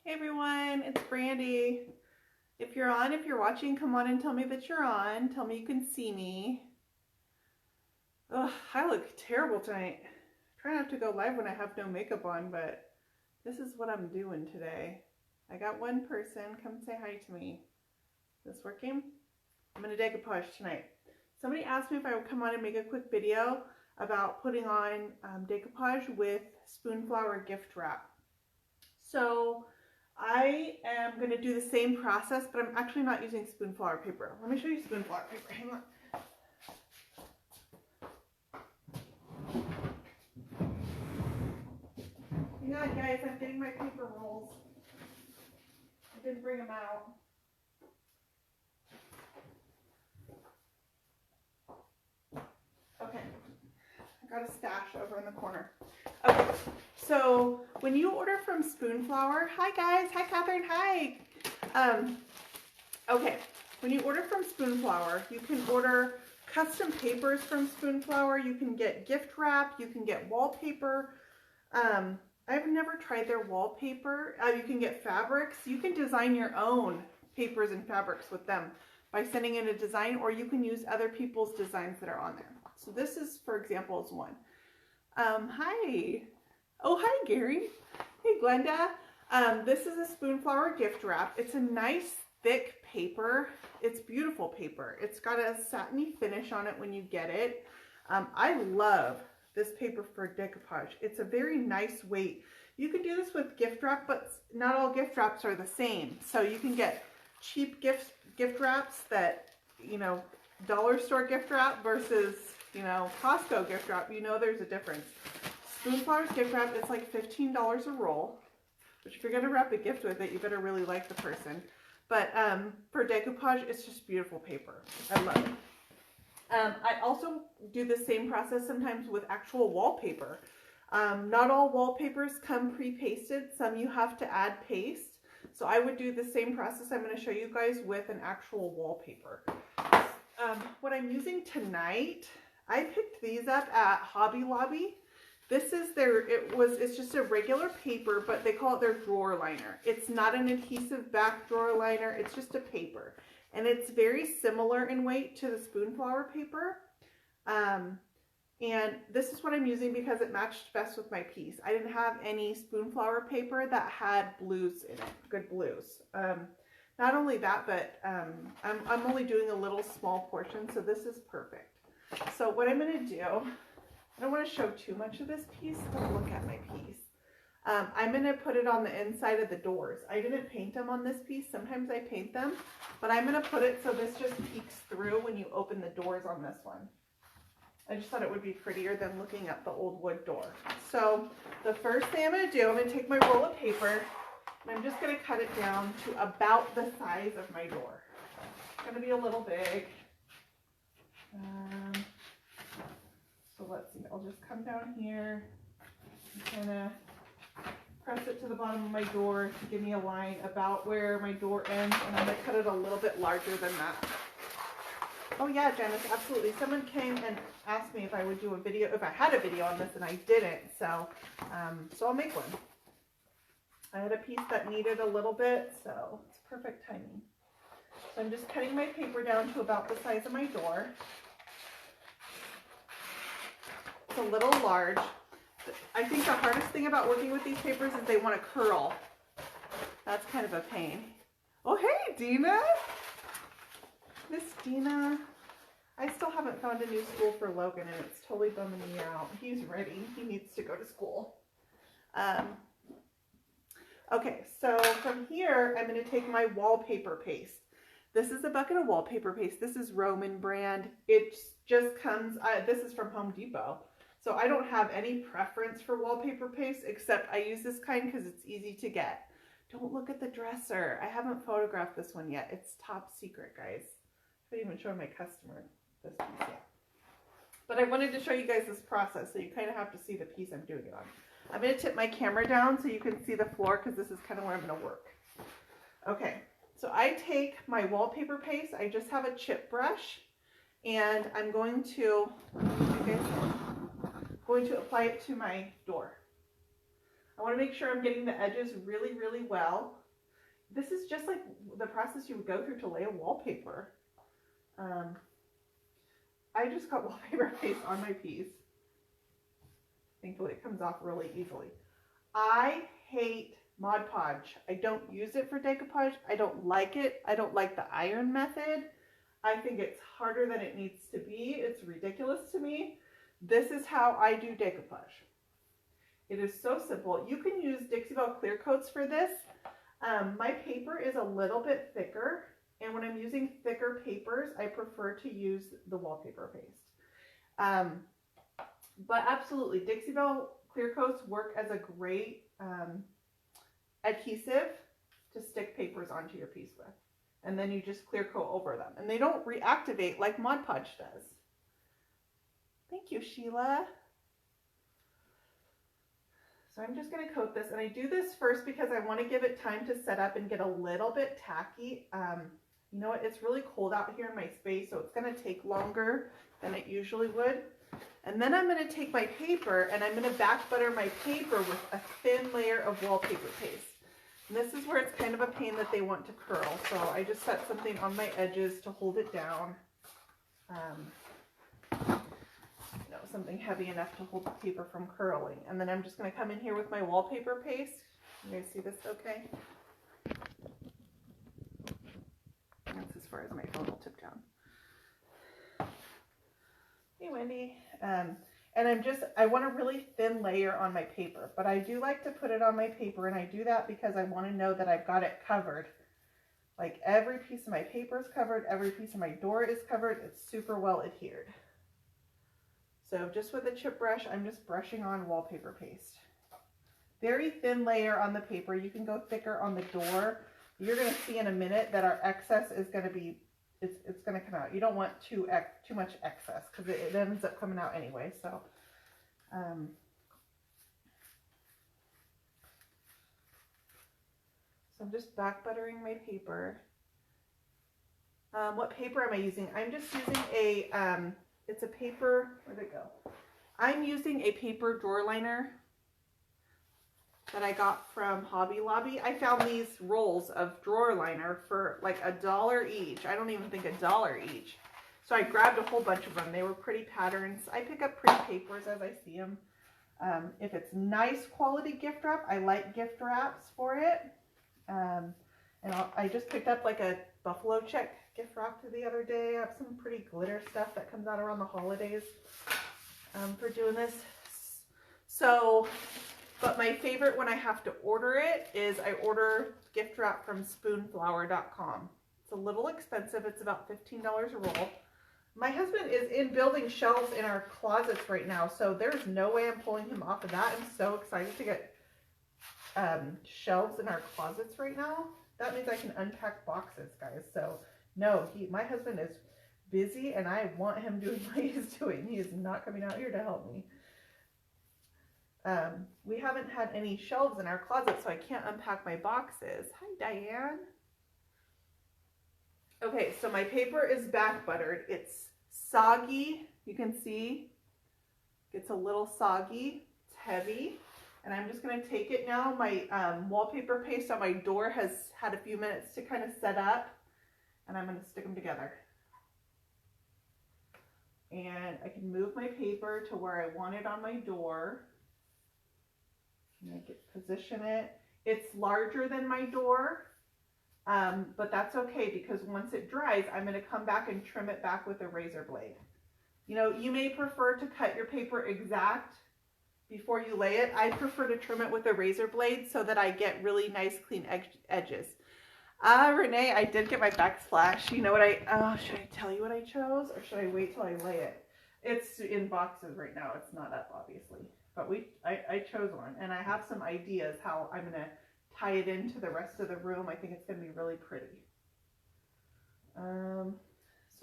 Hey everyone, it's Brandy. If you're watching, come on and tell me that you're on. Tell me you can see me. Ugh, I look terrible tonight. Try not to go live when I have no makeup on, but this is what I'm doing today. I got one person come say hi to me. Is this working? I'm gonna decoupage tonight. Somebody asked me if I would come on and make a quick video about putting on decoupage with spoonflower gift wrap. So I am going to do the same process, but I'm actually not using spoonflower paper. Let me show you spoonflower paper. Hang on. Hang on, guys. I'm getting my paper rolls. I didn't bring them out. Okay. I got a stash over in the corner. Okay. So when you order from Spoonflower, hi guys, hi Catherine, hi. Okay, when you order from Spoonflower, you can order custom papers from Spoonflower. You can get gift wrap. You can get wallpaper. I've never tried their wallpaper. You can get fabrics. You can design your own papers and fabrics with them by sending in a design, or you can use other people's designs that are on there. So this is, for example, is one. Hi. Oh, hi, Gary. Hey, Glenda. This is a Spoonflower gift wrap. It's a nice, thick paper. It's beautiful paper. It's got a satiny finish on it when you get it. I love this paper for decoupage. It's a very nice weight. You can do this with gift wrap, but not all gift wraps are the same. So you can get cheap gift wraps that, you know, dollar store gift wrap versus, you know, Costco gift wrap. You know there's a difference. Spoonflower's gift wrap, it's like $15 a roll, which if you're going to wrap a gift with it, you better really like the person. But for decoupage, it's just beautiful paper. I love it. I also do the same process sometimes with actual wallpaper. Not all wallpapers come pre-pasted. Some you have to add paste. So I would do the same process I'm going to show you guys with an actual wallpaper. What I'm using tonight, I picked these up at Hobby Lobby. This is it's just a regular paper, but they call it their drawer liner. It's not an adhesive back drawer liner. It's just a paper. And it's very similar in weight to the Spoonflower paper. And this is what I'm using because it matched best with my piece. I didn't have any Spoonflower paper that had blues in it, good blues. Not only that, but I'm only doing a little small portion, so this is perfect. So what I'm going to do, I don't want to show too much of this piece, but look at my piece. I'm going to put it on the inside of the doors. I didn't paint them on this piece. Sometimes I paint them, but I'm going to put it so this just peeks through when you open the doors on this one. I just thought it would be prettier than looking at the old wood door. So the first thing I'm going to do, I'm going to take my roll of paper and I'm just going to cut it down to about the size of my door. It's going to be a little big. So let's see, I'll just come down here and kind of press it to the bottom of my door to give me a line about where my door ends, and I'm going to cut it a little bit larger than that. Oh yeah, Janice, absolutely. Someone came and asked me if I would do a video, if I had a video on this, and I didn't, so I'll make one. I had a piece that needed a little bit, so it's perfect timing. So I'm just cutting my paper down to about the size of my door. It's a little large. I think the hardest thing about working with these papers is they want to curl. That's kind of a pain. Oh, hey, Dina. Miss Dina. I still haven't found a new school for Logan, and it's totally bumming me out. He's ready. He needs to go to school. Okay, so from here, I'm going to take my wallpaper paste. This is a bucket of wallpaper paste. This is Roman brand. It just comes, this is from Home Depot. So I don't have any preference for wallpaper paste, except I use this kind because it's easy to get. Don't look at the dresser. I haven't photographed this one yet. It's top secret, guys. I haven't even shown my customer this piece yet. But I wanted to show you guys this process, so you kind of have to see the piece I'm doing it on. I'm going to tip my camera down so you can see the floor, because this is kind of where I'm going to work. Okay, so I take my wallpaper paste. I just have a chip brush, and I'm going to, apply it to my door. I want to make sure I'm getting the edges really, really well. This is just like the process you would go through to lay a wallpaper. I just got wallpaper paste on my piece. Thankfully it comes off really easily. I hate Mod Podge. I don't use it for decoupage. I don't like it. I don't like the iron method. I think it's harder than it needs to be. It's ridiculous to me. This is how I do decoupage. It is so simple. You can use Dixie Belle clear coats for this. My paper is a little bit thicker, and when I'm using thicker papers, I prefer to use the wallpaper paste. But absolutely, Dixie Belle clear coats work as a great adhesive to stick papers onto your piece with. And then you just clear coat over them. And they don't reactivate like Mod Podge does. Thank you, Sheila. So I'm just going to coat this. And I do this first because I want to give it time to set up and get a little bit tacky. You know what? It's really cold out here in my space, so it's going to take longer than it usually would. And then I'm going to take my paper and I'm going to back butter my paper with a thin layer of wallpaper paste. And this is where it's kind of a pain that they want to curl. So I just set something on my edges to hold it down. Something heavy enough to hold the paper from curling. And then I'm just going to come in here with my wallpaper paste. You guys see this okay? That's as far as my phone will tip down. Hey, Wendy. And I want a really thin layer on my paper, but I do like to put it on my paper, and I do that because I want to know that I've got it covered. Like every piece of my paper is covered, every piece of my door is covered. It's super well adhered. So just with a chip brush, I'm just brushing on wallpaper paste. Very thin layer on the paper. You can go thicker on the door. You're going to see in a minute that our excess is going to be, it's going to come out. You don't want too much excess because it ends up coming out anyway. So, so I'm just back buttering my paper. What paper am I using? I'm just using a, it's a paper, where'd it go? I'm using a paper drawer liner that I got from Hobby Lobby. I found these rolls of drawer liner for like $1 each. I don't even think $1 each. So I grabbed a whole bunch of them. They were pretty patterns. I pick up pretty papers as I see them. If it's nice quality gift wrap, I like gift wraps for it. And I just picked up like a buffalo check gift wrap the other day. I have some pretty glitter stuff that comes out around the holidays for doing this. So, but my favorite when I have to order it is I order gift wrap from spoonflower.com. It's a little expensive. It's about $15 a roll. My husband is in building shelves in our closets right now, so there's no way I'm pulling him off of that. I'm so excited to get shelves in our closets right now. That means I can unpack boxes, guys. So no, my husband is busy and I want him doing what he's doing. He is not coming out here to help me. We haven't had any shelves in our closet, so I can't unpack my boxes. Hi, Diane. Okay, so my paper is back buttered. It's soggy. You can see it's a little soggy. It's heavy. And I'm just going to take it now. My wallpaper paste on my door has had a few minutes to kind of set up. And I'm going to stick them together. And I can move my paper to where I want it on my door. Position it. It's larger than my door, but that's okay because once it dries, I'm going to come back and trim it back with a razor blade. You know, you may prefer to cut your paper exact before you lay it. I prefer to trim it with a razor blade so that I get really nice clean edges. Renee, I did get my backsplash. You know what should I tell you what I chose or should I wait till I lay it? It's in boxes right now. It's not up, obviously. But I chose one, and I have some ideas how I'm going to tie it into the rest of the room. I think it's going to be really pretty. So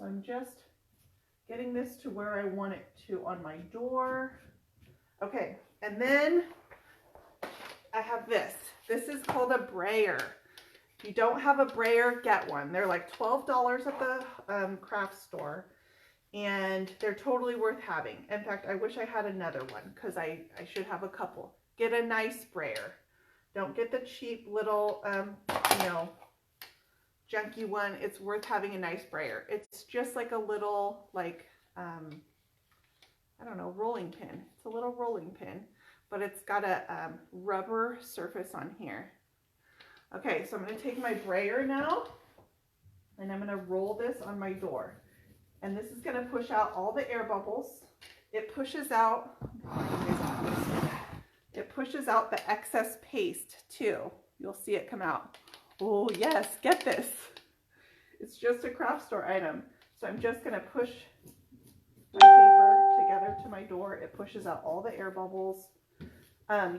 I'm just getting this to where I want it to on my door. Okay, and then I have this. This is called a brayer. If you don't have a brayer, get one. They're like $12 at the craft store. And they're totally worth having. In fact, I wish I had another one because I should have a couple. get a nice brayer. Don't get the cheap little, you know, junky one. It's worth having a nice brayer. It's just like a little, like, I don't know, rolling pin. It's a little rolling pin, but it's got a rubber surface on here. Okay, so I'm going to take my brayer now, and I'm going to roll this on my door. And this is going to push out all the air bubbles. It pushes out, the excess paste too. You'll see it come out. Oh yes, get this. It's just a craft store item. So I'm just going to push my paper together to my door. It pushes out all the air bubbles.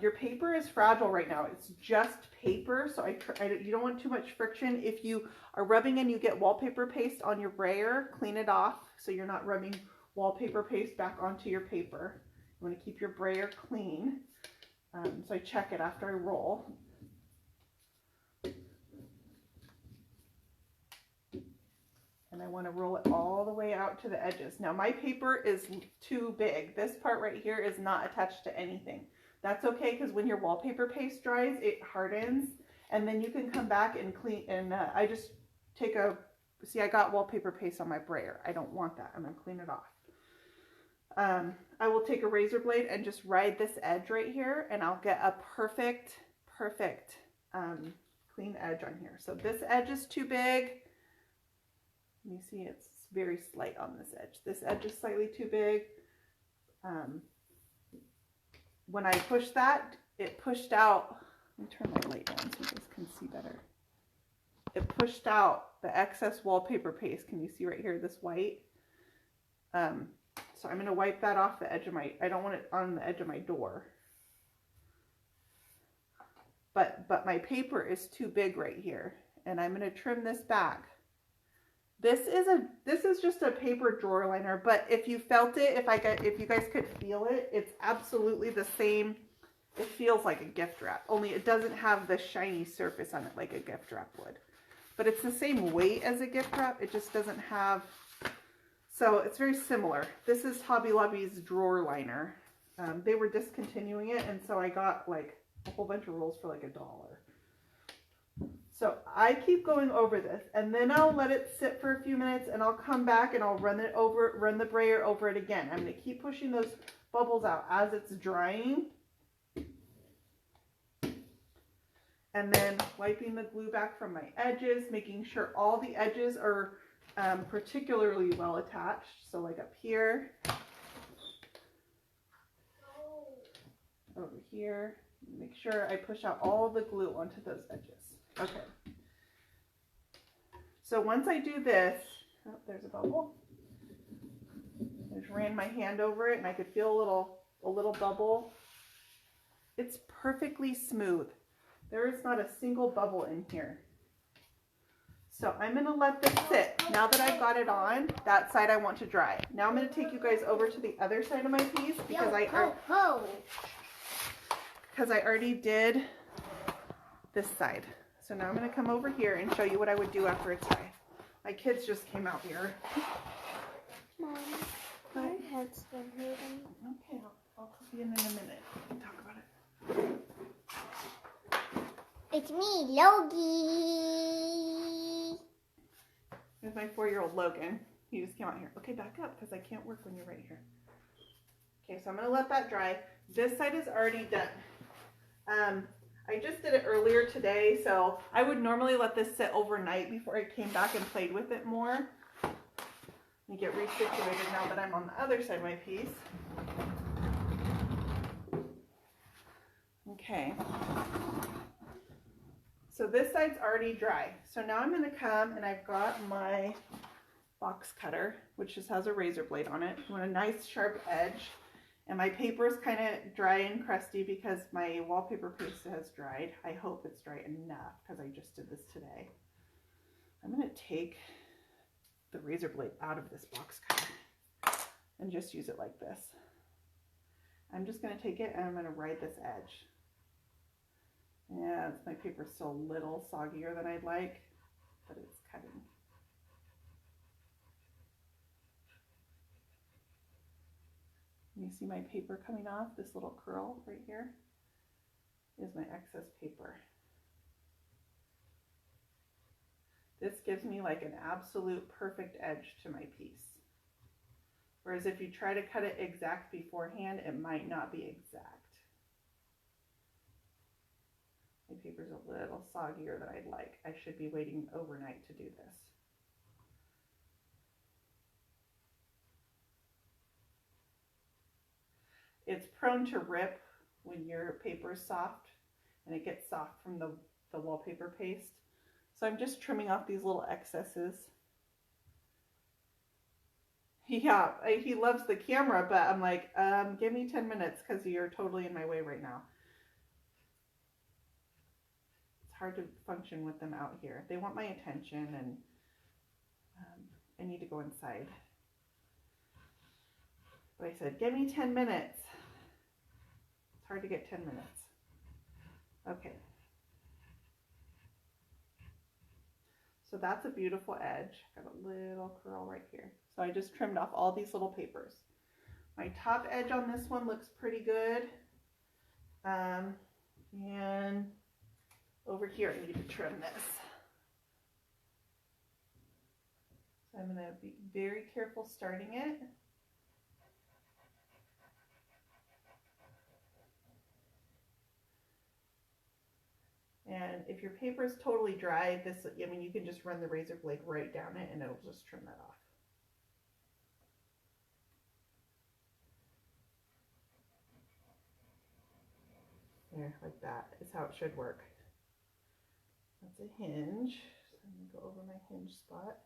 Your paper is fragile right now. It's just paper, so you don't want too much friction. If you are rubbing and you get wallpaper paste on your brayer, clean it off so you're not rubbing wallpaper paste back onto your paper. You want to keep your brayer clean. So I check it after I roll. And I want to roll it all the way out to the edges. Now my paper is too big. This part right here is not attached to anything. That's okay, because when your wallpaper paste dries, it hardens, and then you can come back and clean. And I just take see, I got wallpaper paste on my brayer. I don't want that. I'm going to clean it off. I will take a razor blade and just ride this edge right here, and I'll get a perfect clean edge on here. So this edge is too big. Let me see, it's very slight on this edge. This edge is slightly too big. When I pushed that, it pushed out. Let me turn my light on so you guys can see better. It pushed out the excess wallpaper paste. Can you see right here, this white? So I'm going to wipe that off the edge of my, I don't want it on the edge of my door. But my paper is too big right here, and I'm going to trim this back. This is just a paper drawer liner, but if you felt it, if you guys could feel it, it's absolutely the same. It feels like a gift wrap, only it doesn't have the shiny surface on it like a gift wrap would. But it's the same weight as a gift wrap. It just doesn't have, so it's very similar. This is Hobby Lobby's drawer liner. They were discontinuing it, and so I got like a whole bunch of rolls for like $1. So I keep going over this, and then I'll let it sit for a few minutes, and I'll come back and I'll run the brayer over it again. I'm going to keep pushing those bubbles out as it's drying, and then wiping the glue back from my edges, making sure all the edges are particularly well attached. So like up here, over here, make sure I push out all the glue onto those edges. Okay, so once I do this, oh, there's a bubble. I just ran my hand over it, and I could feel a little bubble. It's perfectly smooth. There is not a single bubble in here. So I'm going to let this sit. Now that I've got it on, that side I want to dry. Now I'm going to take you guys over to the other side of my piece, because I already did this side. So now I'm going to come over here and show you what I would do after it's dry. My kids just came out here. Mom, my head's been hurting. Okay, I'll be in a minute. We can talk about it. It's me, Logie. There's my 4-year-old Logan. He just came out here. Okay, back up, because I can't work when you're right here. Okay, so I'm going to let that dry. This side is already done. I just did it earlier today, so I would normally let this sit overnight before I came back and played with it more. Let me get resituated now that I'm on the other side of my piece. Okay. So this side's already dry. So now I'm going to come, and I've got my box cutter, which just has a razor blade on it. I want a nice sharp edge. And my paper is kind of dry and crusty because my wallpaper paste has dried. I hope it's dry enough, because I just did this today. I'm going to take the razor blade out of this box cutter and just use it like this. I'm just going to take it, and I'm going to ride this edge. Yeah, my paper's still a little soggier than I'd like, but it's cutting. You see my paper coming off, this little curl right here? is my excess paper. This gives me like an absolute perfect edge to my piece. Whereas if you try to cut it exact beforehand, it might not be exact. My paper's a little soggier than I'd like. I should be waiting overnight to do this. It's prone to rip when your paper is soft, and it gets soft from the wallpaper paste. So I'm just trimming off these little excesses. Yeah, he loves the camera, but I'm like, give me 10 minutes because you're totally in my way right now. It's hard to function with them out here. They want my attention, and I need to go inside. But I said, give me 10 minutes. It's hard to get 10 minutes. Okay. So that's a beautiful edge. Got a little curl right here. So I just trimmed off all these little papers. My top edge on this one looks pretty good. And over here I need to trim this. So I'm going to be very careful starting it. And if your paper is totally dry, I mean, you can just run the razor blade right down it and it'll just trim that off. There, like that is how it should work. That's a hinge. So I'm going to go over my hinge spot.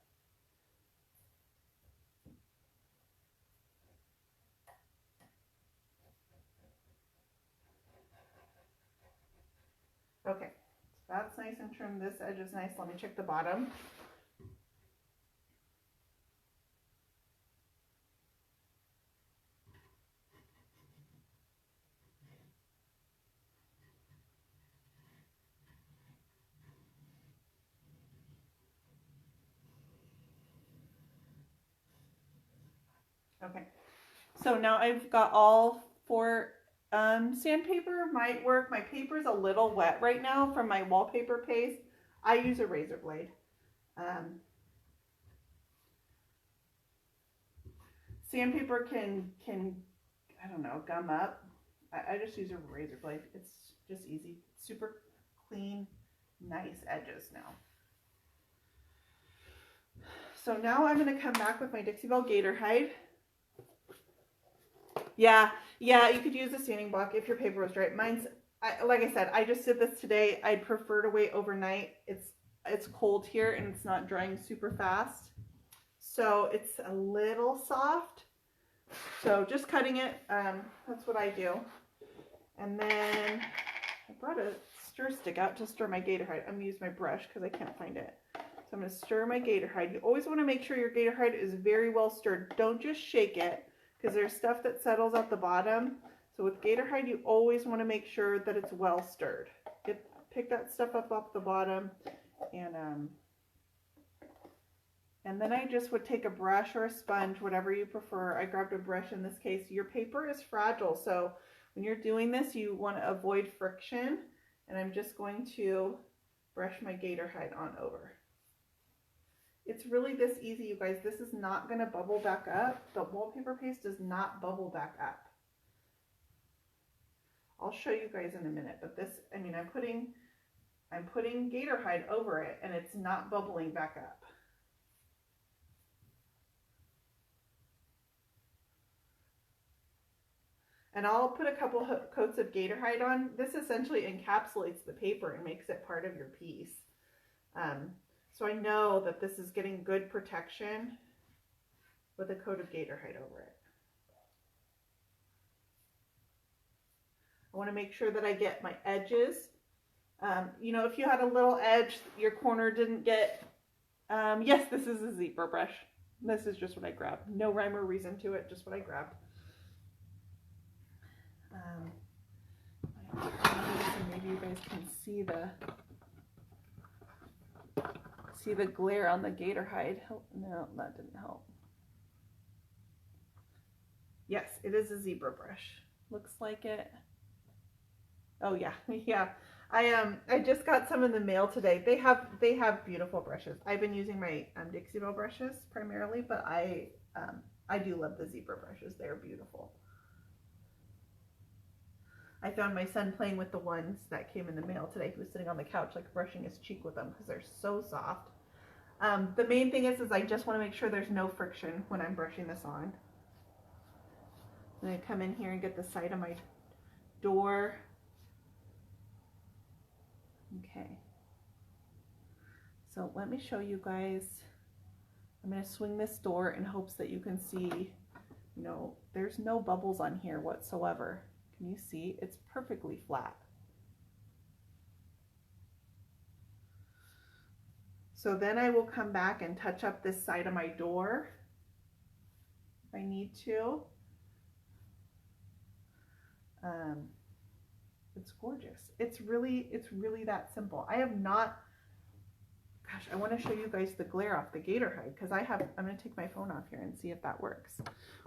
Okay. That's nice and trimmed. This edge is nice. Let me check the bottom. Okay. So now I've got all 4 sandpaper might work. My paper's a little wet right now from my wallpaper paste. I use a razor blade. Sandpaper can I don't know, gum up. I just use a razor blade. It's just easy. Super clean, nice edges now. So now I'm going to come back with my Dixie Belle Gator hide. Yeah, you could use a sanding block if your paper was dry. Mine's, like I said, I just did this today. I'd prefer to wait overnight. It's cold here and it's not drying super fast. So it's a little soft. So just cutting it, that's what I do. And then I brought a stir stick out to stir my gator hide. I'm going to use my brush because I can't find it. So I'm going to stir my gator hide. You always want to make sure your gator hide is very well stirred. Don't just shake it, because there's stuff that settles at the bottom. So with gator hide, you always want to make sure that it's well stirred. Pick that stuff up off the bottom, and then I just would take a brush or a sponge, whatever you prefer. I grabbed a brush in this case. Your paper is fragile, so when you're doing this, you want to avoid friction. And I'm just going to brush my gator hide on over. It's really this easy, you guys. This is not going to bubble back up. The wallpaper paste does not bubble back up. I'll show you guys in a minute, but this, I mean, I'm putting gator hide over it and it's not bubbling back up. And I'll put a couple coats of gator hide on. This essentially encapsulates the paper and makes it part of your piece. So I know that this is getting good protection with a coat of gator hide over it. I want to make sure that I get my edges. You know, if you had a little edge, your corner didn't get, yes, this is a zebra brush. This is just what I grabbed. No rhyme or reason to it, just what I grabbed. Maybe you guys can see the glare on the gator hide. No, that didn't help. Yes, it is a zebra brush. Looks like it. Oh yeah, yeah. I just got some in the mail today. They have beautiful brushes. I've been using my Dixie Belle brushes primarily, but I do love the zebra brushes. They're beautiful. I found my son playing with the ones that came in the mail today. He was sitting on the couch like brushing his cheek with them because they're so soft. The main thing is I just want to make sure there's no friction when I'm brushing this on. I'm going to come in here and get the side of my door. Okay. So let me show you guys. I'm going to swing this door in hopes that you can see, you know, there's no bubbles on here whatsoever. Can you see? It's perfectly flat. So then I will come back and touch up this side of my door if I need to. It's gorgeous. It's really that simple. I have not, gosh, I want to show you guys the glare off the gator hide because I'm going to take my phone off here and see if that works.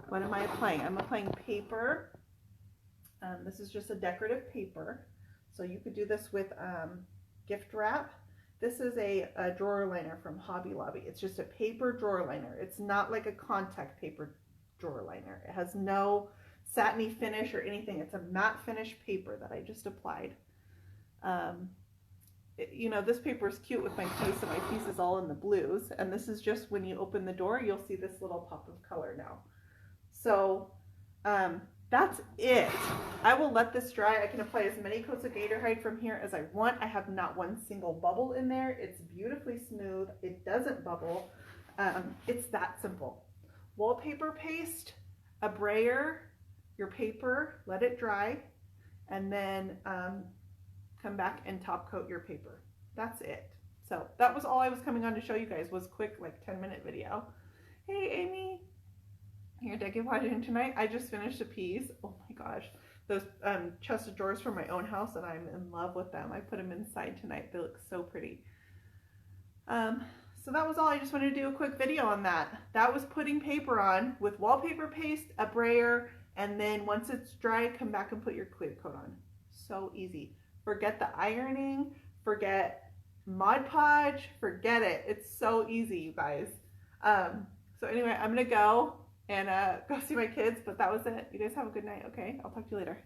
What am I applying? I'm applying paper. This is just a decorative paper. So you could do this with gift wrap. This is a drawer liner from Hobby Lobby. It's just a paper drawer liner. It's not like a contact paper drawer liner. It has no satiny finish or anything. It's a matte finish paper that I just applied. You know, this paper is cute with my piece, and my piece is all in the blues. And this is just when you open the door, you'll see this little pop of color now. So that's it. I will let this dry. I can apply as many coats of gator hide from here as I want. I have not one single bubble in there. It's beautifully smooth. It doesn't bubble. It's that simple. Wallpaper paste, a brayer, your paper, let it dry, and then come back and top coat your paper. That's it. So that was all I was coming on to show you guys, was quick, like 10-minute video. Hey Amy, you're decoupaging tonight. I just finished a piece. Oh my gosh, those chest of drawers from my own house, and I'm in love with them. I put them inside tonight. They look so pretty. So that was all. I just wanted to do a quick video on that. That was putting paper on with wallpaper paste, a brayer, and then once it's dry, come back and put your clear coat on. So easy. Forget the ironing, forget Mod Podge, forget it. It's so easy, you guys. So anyway, I'm gonna go and go see my kids, but that was it. You guys have a good night, okay? I'll talk to you later.